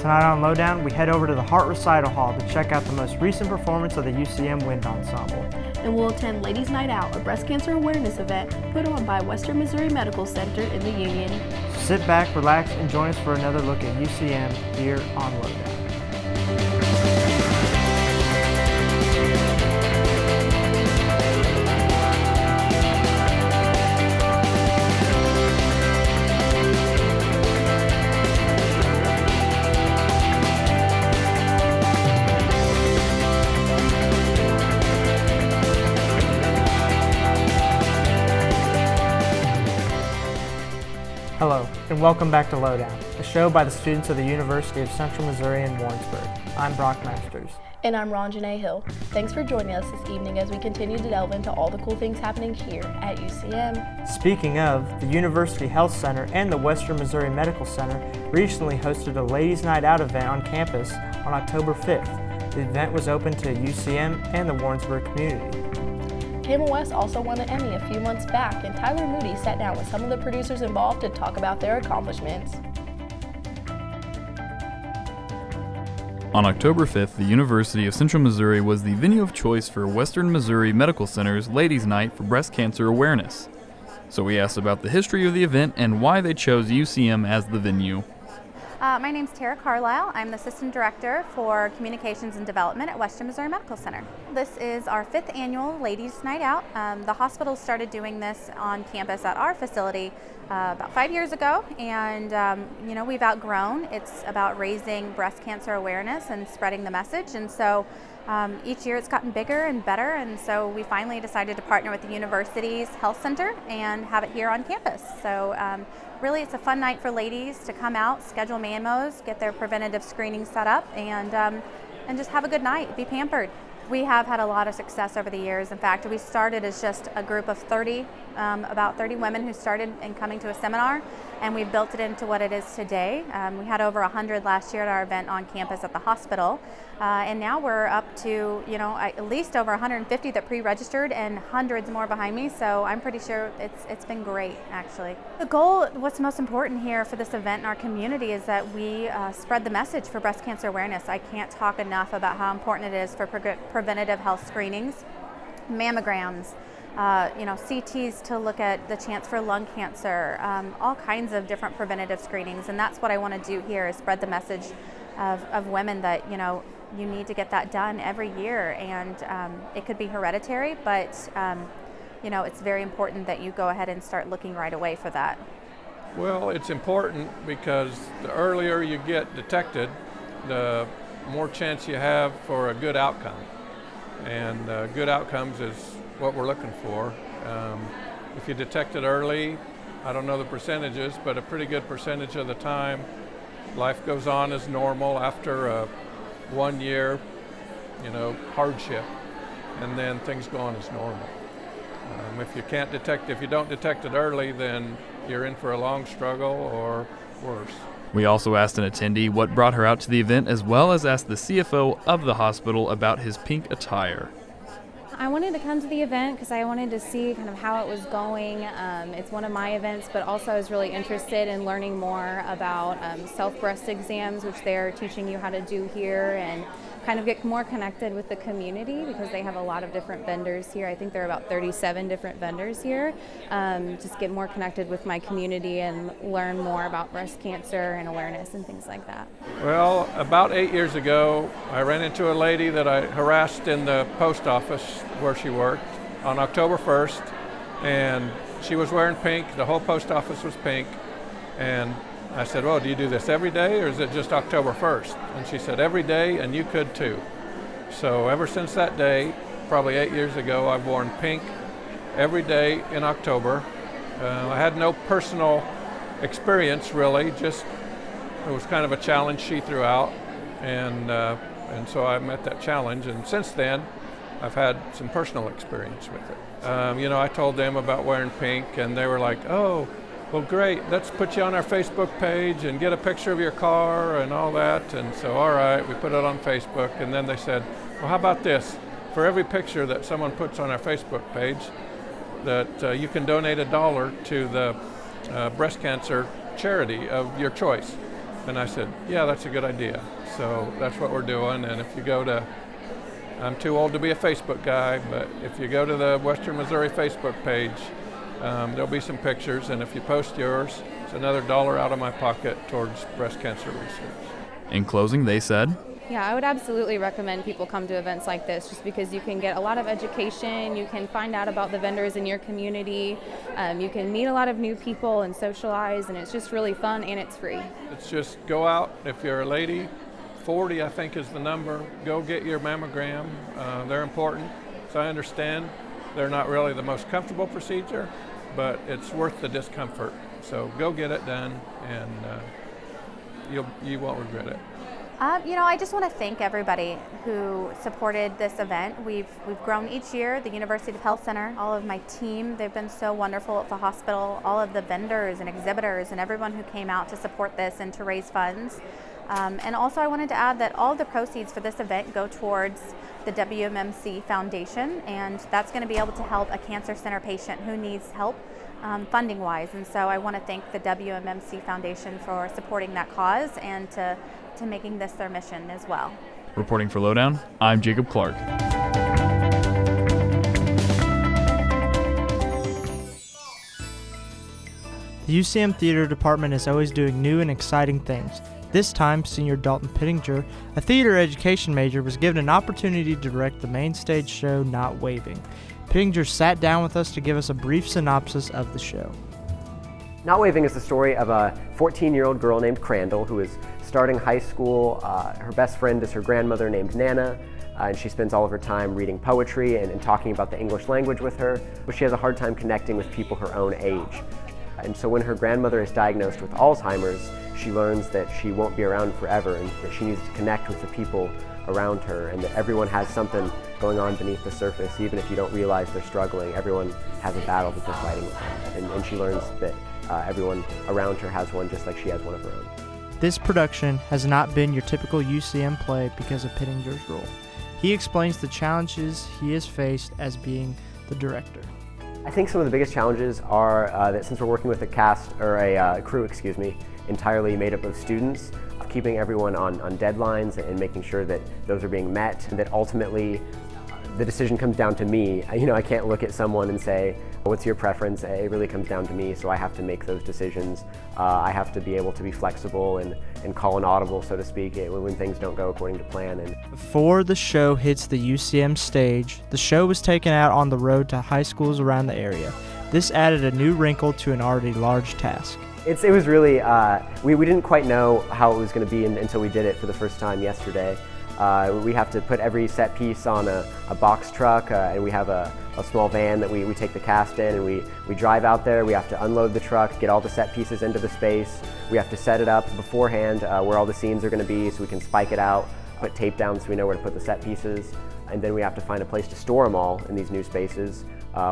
Tonight on Lowdown, we head over to the Hart Recital Hall to check out the most recent performance of the UCM Wind Ensemble. And we'll attend Ladies Night Out, a breast cancer awareness event put on by Western Missouri Medical Center in the Union. So sit back, relax, and join us for another look at UCM here on Lowdown. Hello, and welcome back to Lowdown, a show by the students of the University of Central Missouri in Warrensburg. I'm Brock Masters. And I'm Ronna Hill. Thanks for joining us this evening as we continue to delve into all the cool things happening here at UCM. Speaking of, the University Health Center and the Western Missouri Medical Center recently hosted a Ladies Night Out event on campus on October 5th. The event was open to UCM and the Warrensburg community. Camel West also won an Emmy a few months back, and Tyler Moody sat down with some of the producers involved to talk about their accomplishments. On October 5th, the University of Central Missouri was the venue of choice for Western Missouri Medical Center's Ladies Night for Breast Cancer Awareness. So we asked about the history of the event and why they chose UCM as the venue. My name's Tara Carlisle. I'm the Assistant Director for Communications and Development at Western Missouri Medical Center. This is our 5th annual Ladies Night Out. The hospital started doing this on campus at our facility about 5 years ago, and we've outgrown. It's about raising breast cancer awareness and spreading the message, and so each year it's gotten bigger and better, and so we finally decided to partner with the university's health center and have it here on campus. So really it's a fun night for ladies to come out, schedule mammos, get their preventative screening set up, and just have a good night, be pampered. We have had a lot of success over the years. In fact, we started as just a group of 30, about 30 women who started in coming to a seminar, and we've built it into what it is today. We had over 100 last year at our event on campus at the hospital, and now we're up to at least over 150 that pre-registered and hundreds more behind me, so I'm pretty sure it's been great, actually. The goal, what's most important here for this event in our community, is that we spread the message for breast cancer awareness. I can't talk enough about how important it is for preventative health screenings, mammograms, CTs to look at the chance for lung cancer, all kinds of different preventative screenings, and that's what I want to do here, is spread the message of women that you need to get that done every year, and it could be hereditary, but it's very important that you go ahead and start looking right away for that. Well, it's important because the earlier you get detected, the more chance you have for a good outcome. And good outcomes is what we're looking for. If you detect it early, I don't know the percentages, but a pretty good percentage of the time, life goes on as normal after a 1 year, hardship, and then things go on as normal. If you don't detect it early, then you're in for a long struggle or worse. We also asked an attendee what brought her out to the event, as well as asked the CFO of the hospital about his pink attire. I wanted to come to the event because I wanted to see kind of how it was going. It's one of my events, but also I was really interested in learning more about self-breast exams, which they're teaching you how to do here, and kind of get more connected with the community because they have a lot of different vendors here. I think there are about 37 different vendors here. Just get more connected with my community and learn more about breast cancer and awareness and things like that. Well, about 8 years ago, I ran into a lady that I harassed in the post office where she worked on October 1st, and she was wearing pink. The whole post office was pink, and I said, well, do you do this every day or is it just October 1st? And she said, every day, and you could too. So ever since that day, probably 8 years ago, I've worn pink every day in October. I had no personal experience really, just it was kind of a challenge she threw out, and so I met that challenge, and since then I've had some personal experience with it. I told them about wearing pink, and they were like, oh, well, great, let's put you on our Facebook page and get a picture of your car and all that. And so, all right, we put it on Facebook, and then they said, well, how about this? For every picture that someone puts on our Facebook page, that you can donate $1 to the breast cancer charity of your choice. And I said, yeah, that's a good idea. So that's what we're doing. And if you go to, I'm too old to be a Facebook guy, but if you go to the Western Missouri Facebook page, there'll be some pictures. And if you post yours, it's another $1 out of my pocket towards breast cancer research. In closing, they said, Yeah, I would absolutely recommend people come to events like this just because you can get a lot of education, you can find out about the vendors in your community, you can meet a lot of new people and socialize, and it's just really fun and it's free. It's just go out. If you're a lady, 40 I think is the number, go get your mammogram. They're important. So I understand they're not really the most comfortable procedure, but it's worth the discomfort. So go get it done, and you won't regret it. I just want to thank everybody who supported this event. We've grown each year. The University Health Center, all of my team, they've been so wonderful at the hospital, all of the vendors and exhibitors and everyone who came out to support this and to raise funds. And also I wanted to add that all of the proceeds for this event go towards the WMMC Foundation, and that's going to be able to help a cancer center patient who needs help funding-wise. And so I want to thank the WMMC Foundation for supporting that cause and to making this their mission as well. Reporting for Lowdown, I'm Jacob Clark. The UCM Theater Department is always doing new and exciting things. This time, senior Dalton Pittinger, a theater education major, was given an opportunity to direct the main stage show Not Waving. Pittinger sat down with us to give us a brief synopsis of the show. Not Waving is the story of a 14-year-old girl named Crandall who is starting high school. Her best friend is her grandmother named Nana, and she spends all of her time reading poetry and talking about the English language with her, but she has a hard time connecting with people her own age. And so when her grandmother is diagnosed with Alzheimer's, she learns that she won't be around forever and that she needs to connect with the people around her, and that everyone has something going on beneath the surface. Even if you don't realize they're struggling, everyone has a battle that they're fighting with. And she learns that everyone around her has one just like she has one of her own. This production has not been your typical UCM play because of Pittinger's role. He explains the challenges he has faced as being the director. I think some of the biggest challenges are that since we're working with a crew, entirely made up of students, keeping everyone on deadlines and making sure that those are being met, and that ultimately the decision comes down to me. I can't look at someone and say, what's your preference? It really comes down to me, so I have to make those decisions. I have to be able to be flexible and call an audible, so to speak, when things don't go according to plan. And before the show hits the UCM stage, the show was taken out on the road to high schools around the area. This added a new wrinkle to an already large task. It was really, we didn't quite know how it was going to be until we did it for the first time yesterday. We have to put every set piece on a box truck, and we have a small van that we take the cast in, and we drive out there. We have to unload the truck, get all the set pieces into the space. We have to set it up beforehand where all the scenes are going to be so we can spike it out, put tape down so we know where to put the set pieces, and then we have to find a place to store them all in these new spaces.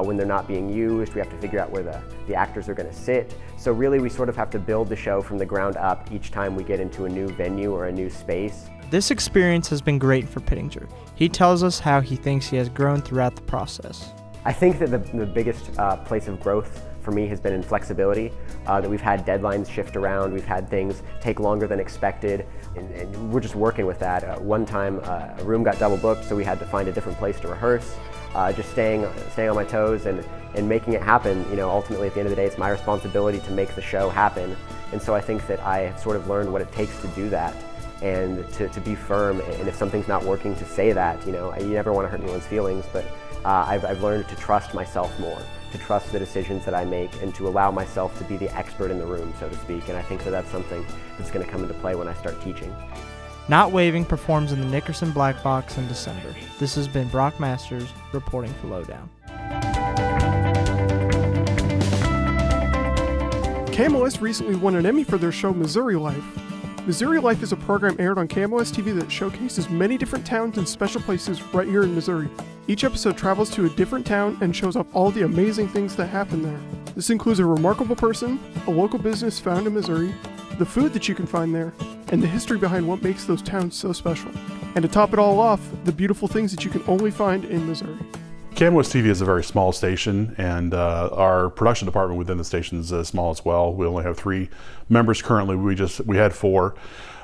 When they're not being used, we have to figure out where the actors are going to sit. So really we sort of have to build the show from the ground up each time we get into a new venue or a new space. This experience has been great for Pittinger. He tells us how he thinks he has grown throughout the process. I think that the biggest place of growth for me has been in flexibility, that we've had deadlines shift around, we've had things take longer than expected, and we're just working with that. One time a room got double booked, so we had to find a different place to rehearse. Just staying on my toes and making it happen. Ultimately at the end of the day, it's my responsibility to make the show happen. And so I think that I have sort of learned what it takes to do that, and to be firm, and if something's not working, to say that. You never want to hurt anyone's feelings, but I've learned to trust myself more, to trust the decisions that I make, and to allow myself to be the expert in the room, so to speak. And I think that that's something that's going to come into play when I start teaching. Not Waving performs in the Nickerson Black Box in December. This has been Brock Masters reporting for Lowdown. KMOS recently won an Emmy for their show Missouri Life. Missouri Life is a program aired on KMOS TV that showcases many different towns and special places right here in Missouri. Each episode travels to a different town and shows off all the amazing things that happen there. This includes a remarkable person, a local business found in Missouri, the food that you can find there, and the history behind what makes those towns so special. And to top it all off, the beautiful things that you can only find in Missouri. KMOS TV is a very small station, and our production department within the station is small as well. We only have 3 members currently. We had 4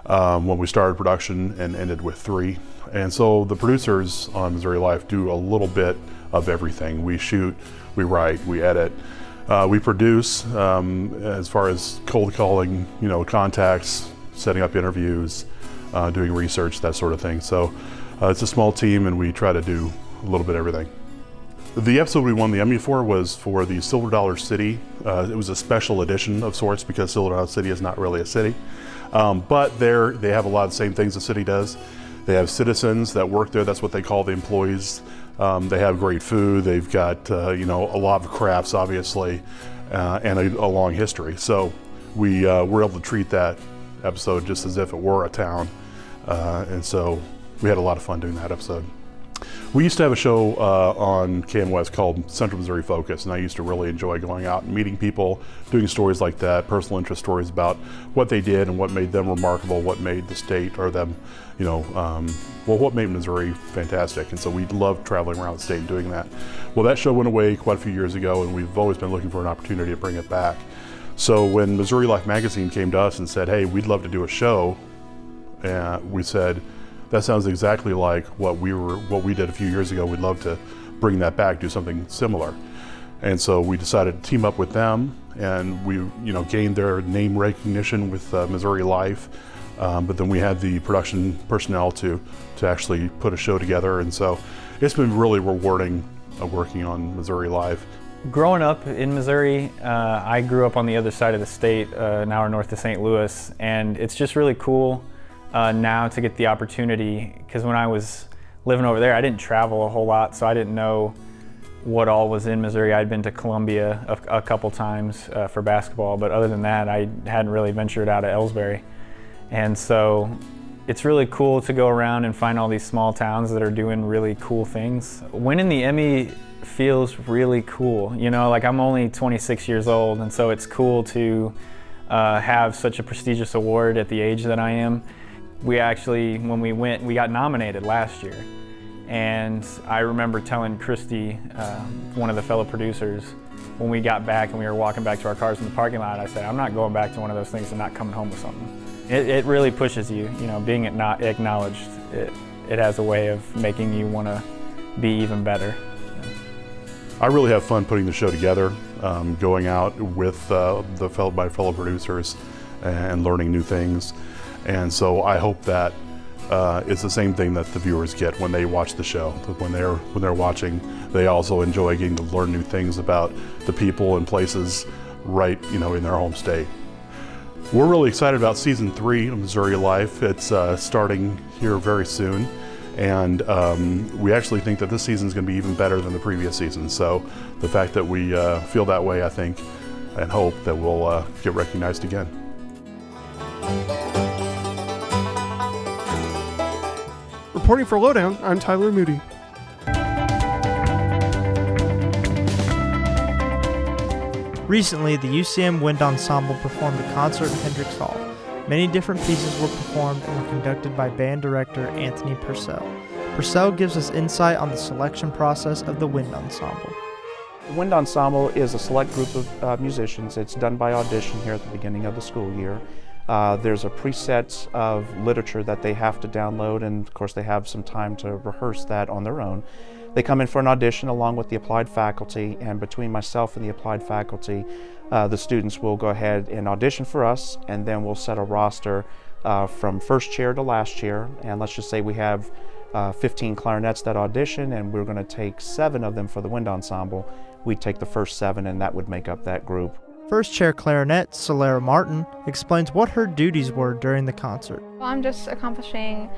when we started production and ended with 3. And so the producers on Missouri Life do a little bit of everything. We shoot, we write, we edit, we produce as far as cold calling, contacts, setting up interviews, doing research, that sort of thing. So it's a small team, and we try to do a little bit of everything. The episode we won the Emmy for was for the Silver Dollar City. It was a special edition of sorts because Silver Dollar City is not really a city. But they have a lot of the same things the city does. They have citizens that work there. That's what they call the employees. They have great food. They've got a lot of crafts, obviously, and a long history. So we were able to treat that episode just as if it were a town. And so we had a lot of fun doing that episode. We used to have a show on KMOS called Central Missouri Focus, and I used to really enjoy going out and meeting people, doing stories like that, personal interest stories about what they did and what made them remarkable, what made the state or them, what made Missouri fantastic. And so we loved traveling around the state and doing that. Well, that show went away quite a few years ago, and we've always been looking for an opportunity to bring it back. So when Missouri Life magazine came to us and said, hey, we'd love to do a show, we said, that sounds exactly like what we did a few years ago. We'd love to bring that back, do something similar. And so we decided to team up with them, and we gained their name recognition with Missouri Life. But then we had the production personnel to actually put a show together. And so it's been really rewarding working on Missouri Life. Growing up in Missouri, I grew up on the other side of the state, an hour north of St. Louis, and it's just really cool now to get the opportunity, because when I was living over there, I didn't travel a whole lot, so I didn't know what all was in Missouri. I'd been to Columbia a couple times for basketball, but other than that, I hadn't really ventured out of Ellsbury. And so it's really cool to go around and find all these small towns that are doing really cool things. Winning the Emmy feels really cool. Like I'm only 26 years old, and so it's cool to have such a prestigious award at the age that I am. We actually, when we went, we got nominated last year. And I remember telling Christy, one of the fellow producers, when we got back and we were walking back to our cars in the parking lot, I said, I'm not going back to one of those things and not coming home with something. It really pushes you, being acknowledged. It has a way of making you want to be even better. I really have fun putting the show together, going out with my fellow producers and learning new things. And so I hope that it's the same thing that the viewers get when they watch the show. When they're watching, they also enjoy getting to learn new things about the people and places right, in their home state. We're really excited about season 3 of Missouri Life. It's starting here very soon. And we actually think that this season is going to be even better than the previous season. So the fact that we feel that way, I think, and hope that we'll get recognized again. Reporting for Lowdown, I'm Tyler Moody. Recently, the UCM Wind Ensemble performed a concert in Hendricks Hall. Many different pieces were performed and were conducted by band director Anthony Purcell. Purcell gives us insight on the selection process of the Wind Ensemble. The Wind Ensemble is a select group of musicians. It's done by audition here at the beginning of the school year. There's a preset of literature that they have to download, and of course they have some time to rehearse that on their own. They come in for an audition along with the applied faculty, and between myself and the applied faculty, the students will go ahead and audition for us, and then we'll set a roster from first chair to last chair. And let's just say we have 15 clarinets that audition, and we're going to take 7 of them for the Wind Ensemble. We'd take the first 7, and that would make up that group. First chair clarinet, Solera Martin, explains what her duties were during the concert. Well, I'm just accomplishing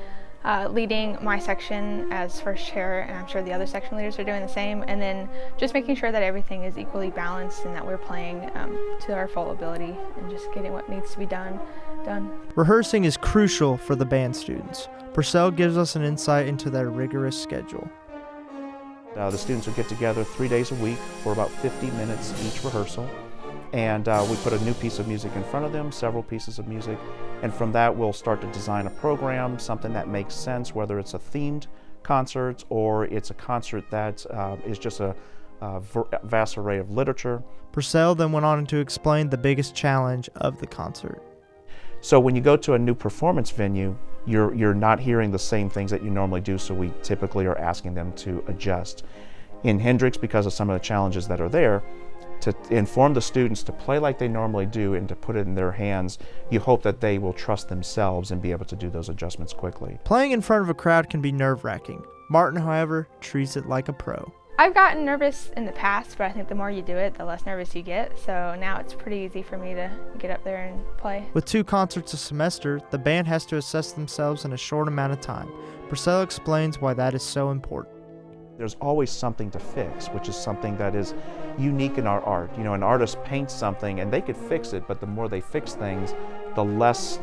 leading my section as first chair, and I'm sure the other section leaders are doing the same, and then just making sure that everything is equally balanced and that we're playing to our full ability and just getting what needs to be done. Rehearsing is crucial for the band students. Purcell gives us an insight into their rigorous schedule. The students will get together 3 days a week for about 50 minutes each rehearsal. And we put a new piece of music in front of them, several pieces of music, and from that we'll start to design a program, something that makes sense, whether it's a themed concerts, or it's a concert that is just a vast array of literature. Purcell then went on to explain the biggest challenge of the concert. So when you go to a new performance venue, you're not hearing the same things that you normally do, so we typically are asking them to adjust. In Hendrix, because of some of the challenges that are there, to inform the students to play like they normally do and to put it in their hands, you hope that they will trust themselves and be able to do those adjustments quickly. Playing in front of a crowd can be nerve-wracking. Martin, however, treats it like a pro. I've gotten nervous in the past, but I think the more you do it, the less nervous you get. So now it's pretty easy for me to get up there and play. With 2 concerts a semester, the band has to assess themselves in a short amount of time. Purcell explains why that is so important. There's always something to fix, which is something that is unique in our art. You know, an artist paints something and they could fix it, but the more they fix things, the less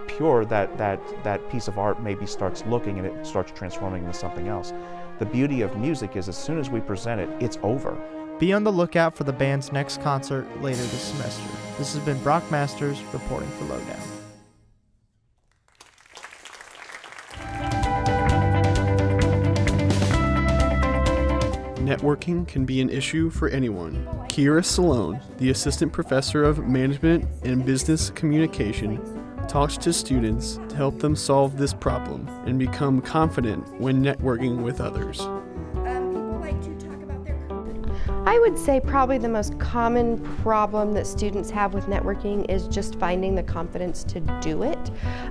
pure that piece of art maybe starts looking, and it starts transforming into something else. The beauty of music is as soon as we present it, it's over. Be on the lookout for the band's next concert later this semester. This has been Brock Masters reporting for Lowdown. Networking can be an issue for anyone. Kira Salone, the Assistant Professor of Management and Business Communication, talks to students to help them solve this problem and become confident when networking with others. I would say probably the most common problem that students have with networking is just finding the confidence to do it.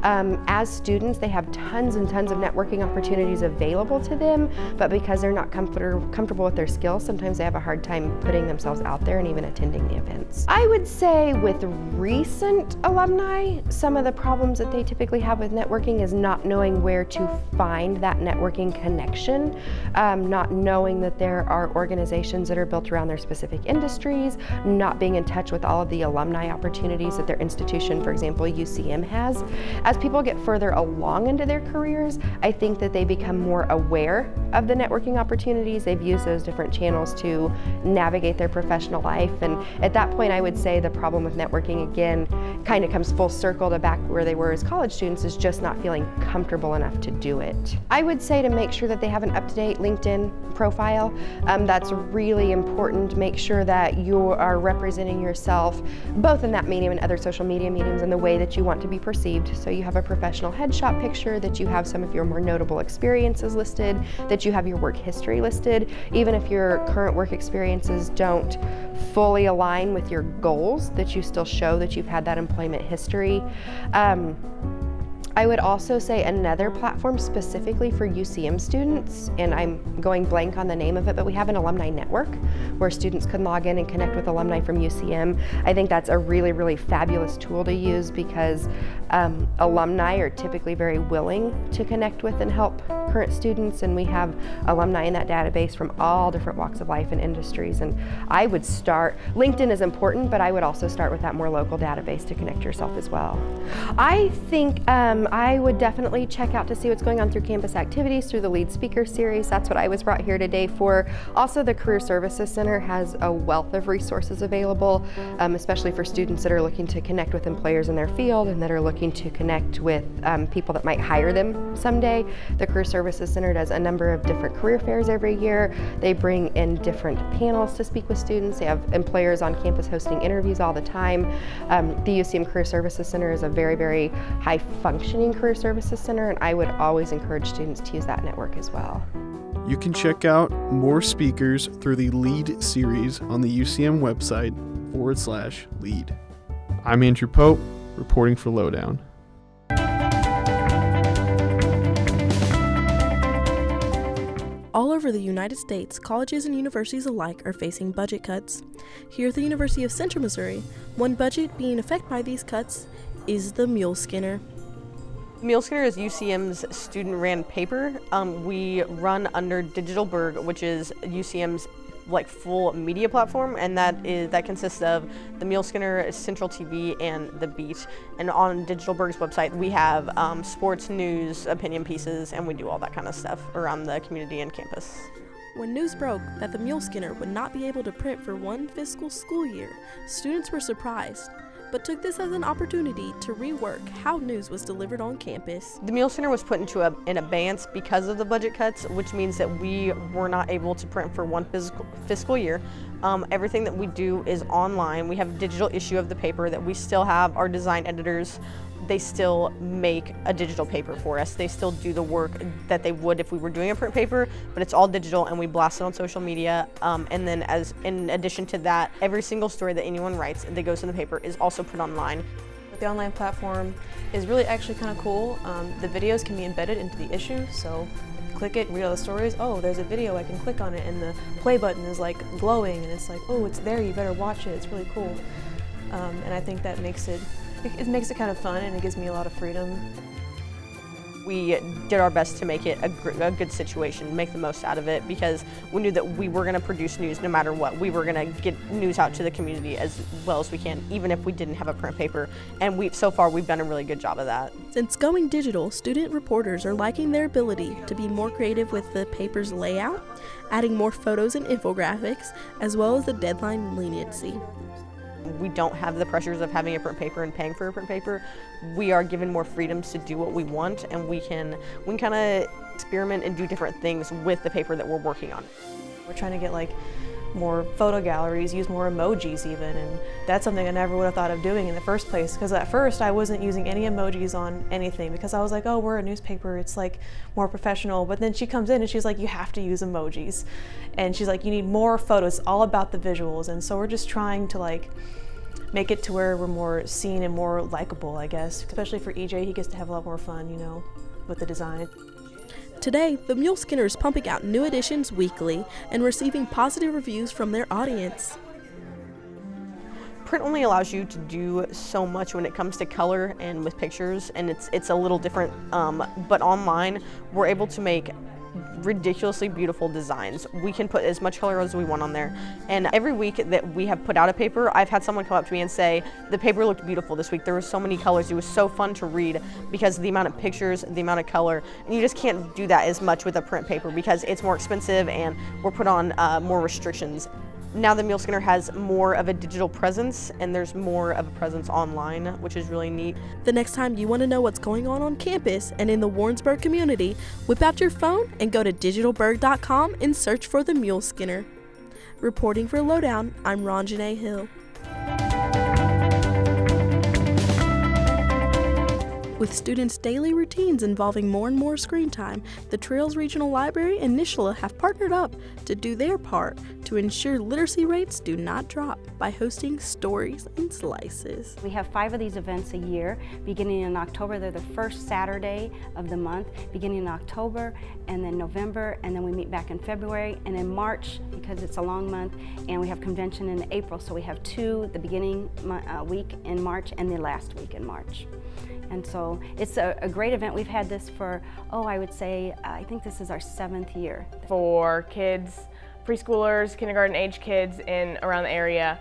As students, they have tons and tons of networking opportunities available to them, but because they're not comfortable with their skills, sometimes they have a hard time putting themselves out there and even attending the events. I would say with recent alumni, some of the problems that they typically have with networking is not knowing where to find that networking connection, not knowing that there are organizations that are built around their specific industries, not being in touch with all of the alumni opportunities that their institution, for example, UCM has. As people get further along into their careers, I think that they become more aware of the networking opportunities. They've used those different channels to navigate their professional life, and at that point I would say the problem with networking again kind of comes full circle to back where they were as college students, is just not feeling comfortable enough to do it. I would say to make sure that they have an up-to-date LinkedIn profile. That's really important. Make sure that you are representing yourself both in that medium and other social media mediums in the way that you want to be perceived. So you have a professional headshot picture, that you have some of your more notable experiences listed, that you have your work history listed. Even if your current work experiences don't fully align with your goals, that you still show that you've had that employment history. I would also say another platform specifically for UCM students, and I'm going blank on the name of it, but we have an alumni network where students can log in and connect with alumni from UCM. I think that's a really, really fabulous tool to use because alumni are typically very willing to connect with and help current students, and we have alumni in that database from all different walks of life and industries. And I would start, LinkedIn is important, but I would also start with that more local database to connect yourself as well. I think I would definitely check out to see what's going on through campus activities, through the Lead Speaker Series. That's what I was brought here today for. Also, the Career Services Center has a wealth of resources available, especially for students that are looking to connect with employers in their field and that are looking to connect with people that might hire them someday. The Career Services Center does a number of different career fairs every year. They bring in different panels to speak with students. They have employers on campus hosting interviews all the time. The UCM Career Services Center is a very, very high functioning Career Services Center, and I would always encourage students to use that network as well. You can check out more speakers through the LEAD series on the UCM website /lead. I'm Andrew Pope, reporting for Lowdown. All over the United States, colleges and universities alike are facing budget cuts. Here at the University of Central Missouri, one budget being affected by these cuts is the Mule Skinner. Mule Skinner is UCM's student-ran paper. We run under DigitalBerg, which is UCM's full media platform, and that consists of the Mule Skinner, Central TV, and The Beat. And on DigitalBerg's website, we have sports, news, opinion pieces, and we do all that kind of stuff around the community and campus. When news broke that the Mule Skinner would not be able to print for one fiscal school year, students were surprised. but took this as an opportunity to rework how news was delivered on campus. The Mule Skinner was put into an abeyance because of the budget cuts, which means that we were not able to print for one fiscal year. Everything that we do is online. We have a digital issue of the paper that we still have our design editors. They still make a digital paper for us. They still do the work that they would if we were doing a print paper, but it's all digital and we blast it on social media. And then in addition to that, every single story that anyone writes that goes in the paper is also put online. The online platform is really actually kind of cool. The videos can be embedded into the issue, so click it, read all the stories. Oh, there's a video, I can click on it, and the play button is like glowing, and it's like, oh, it's there, you better watch it. It's really cool. And I think that makes it kind of fun, and it gives me a lot of freedom. We did our best to make it a good situation, make the most out of it, because we knew that we were going to produce news no matter what. We were going to get news out to the community as well as we can, even if we didn't have a print paper. And so far, we've done a really good job of that. Since going digital, student reporters are liking their ability to be more creative with the paper's layout, adding more photos and infographics, as well as the deadline leniency. We don't have the pressures of having a print paper and paying for a print paper. We are given more freedoms to do what we want, and we can kind of experiment and do different things with the paper that we're working on. We're trying to get like more photo galleries, use more emojis even, and that's something I never would have thought of doing in the first place, because at first I wasn't using any emojis on anything because I was like, oh, we're a newspaper, it's like more professional. But then she comes in and she's like, you have to use emojis, and she's like, you need more photos, all about the visuals. And so we're just trying to like make it to where we're more seen and more likable, I guess. Especially for EJ, he gets to have a lot more fun, you know, with the design. Today, the Mule Skinner is pumping out new editions weekly and receiving positive reviews from their audience. Print only allows you to do so much when it comes to color and with pictures, and it's a little different, but online, we're able to make ridiculously beautiful designs. We can put as much color as we want on there, and every week that we have put out a paper, I've had someone come up to me and say, the paper looked beautiful this week. There were so many colors. It was so fun to read because of the amount of pictures, the amount of color, and you just can't do that as much with a print paper because it's more expensive and we're put on more restrictions. Now the Mule Skinner has more of a digital presence, and there's more of a presence online, which is really neat. The next time you want to know what's going on campus and in the Warrensburg community, whip out your phone and go to digitalberg.com and search for the Mule Skinner. Reporting for Lowdown, I'm Ronna Hill. With students' daily routines involving more and more screen time, the Trails Regional Library and NSHLA have partnered up to do their part to ensure literacy rates do not drop by hosting Stories and Slices. We have 5 of these events a year, beginning in October. They're the first Saturday of the month, beginning in October, and then November, and then we meet back in February, and in March, because it's a long month, and we have convention in April, so we have 2 the beginning week in March and the last week in March. And so it's a great event. We've had this for, I would say, I think this is our 7th year. For kids, preschoolers, kindergarten age kids in around the area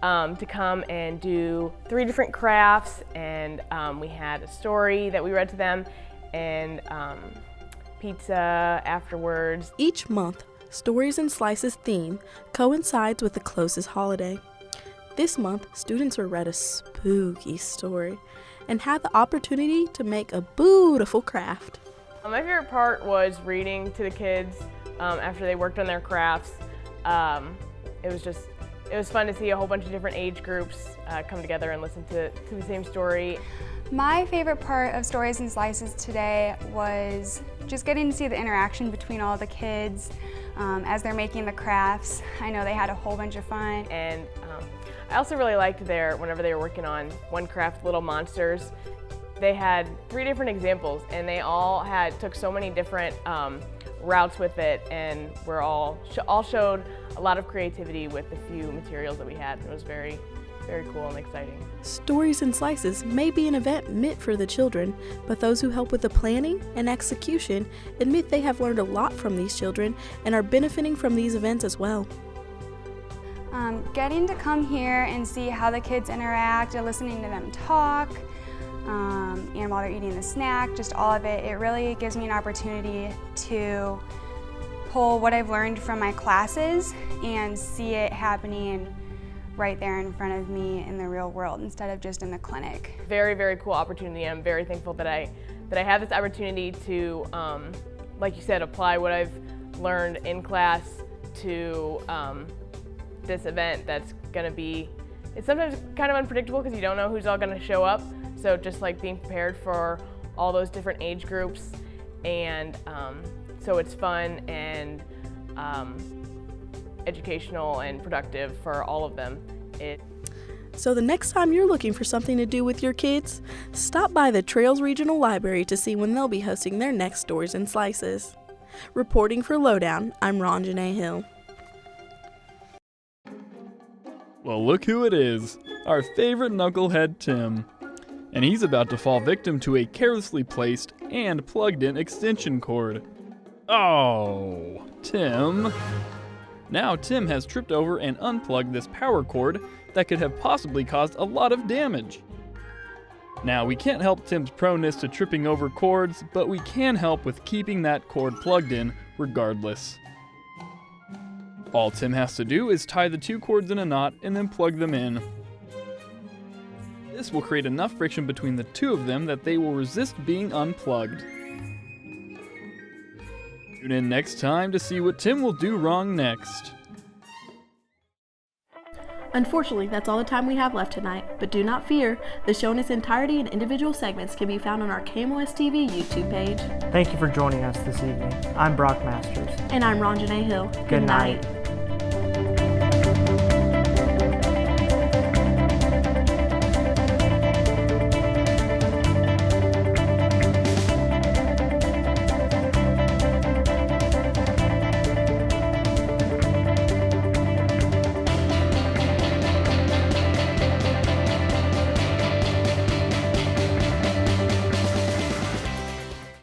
to come and do 3 different crafts, and we had a story that we read to them and pizza afterwards. Each month, Stories and Slices theme coincides with the closest holiday. This month, students were read a spooky story and had the opportunity to make a beautiful craft. My favorite part was reading to the kids after they worked on their crafts. It was fun to see a whole bunch of different age groups come together and listen to the same story. My favorite part of Stories and Slices today was just getting to see the interaction between all the kids as they're making the crafts. I know they had a whole bunch of fun. And I also really liked whenever they were working on one craft, Little Monsters, they had 3 different examples, and they all took so many different routes with it, and all showed a lot of creativity with the few materials that we had. It was very, very cool and exciting. Stories and Slices may be an event meant for the children, but those who help with the planning and execution admit they have learned a lot from these children and are benefiting from these events as well. Getting to come here and see how the kids interact and listening to them talk, and while they're eating the snack, just all of it, it really gives me an opportunity to pull what I've learned from my classes and see it happening right there in front of me in the real world instead of just in the clinic. Very, very cool opportunity. I'm very thankful that I have this opportunity to, like you said, apply what I've learned in class to this event that's going to be, it's sometimes kind of unpredictable because you don't know who's all going to show up. So just like being prepared for all those different age groups, and so it's fun and educational and productive for all of them. So the next time you're looking for something to do with your kids, stop by the Trails Regional Library to see when they'll be hosting their next Stories and Slices. Reporting for Lowdown, I'm Ronna Hill. Well, look who it is, our favorite knucklehead Tim. And he's about to fall victim to a carelessly placed and plugged-in extension cord. Oh, Tim. Now Tim has tripped over and unplugged this power cord that could have possibly caused a lot of damage. Now, we can't help Tim's proneness to tripping over cords, but we can help with keeping that cord plugged in regardless. All Tim has to do is tie the two cords in a knot and then plug them in. This will create enough friction between the two of them that they will resist being unplugged. Tune in next time to see what Tim will do wrong next. Unfortunately, that's all the time we have left tonight, but do not fear, the show in its entirety and individual segments can be found on our KMOS TV YouTube page. Thank you for joining us this evening. I'm Brock Masters. And I'm Ronna Hill. Good night.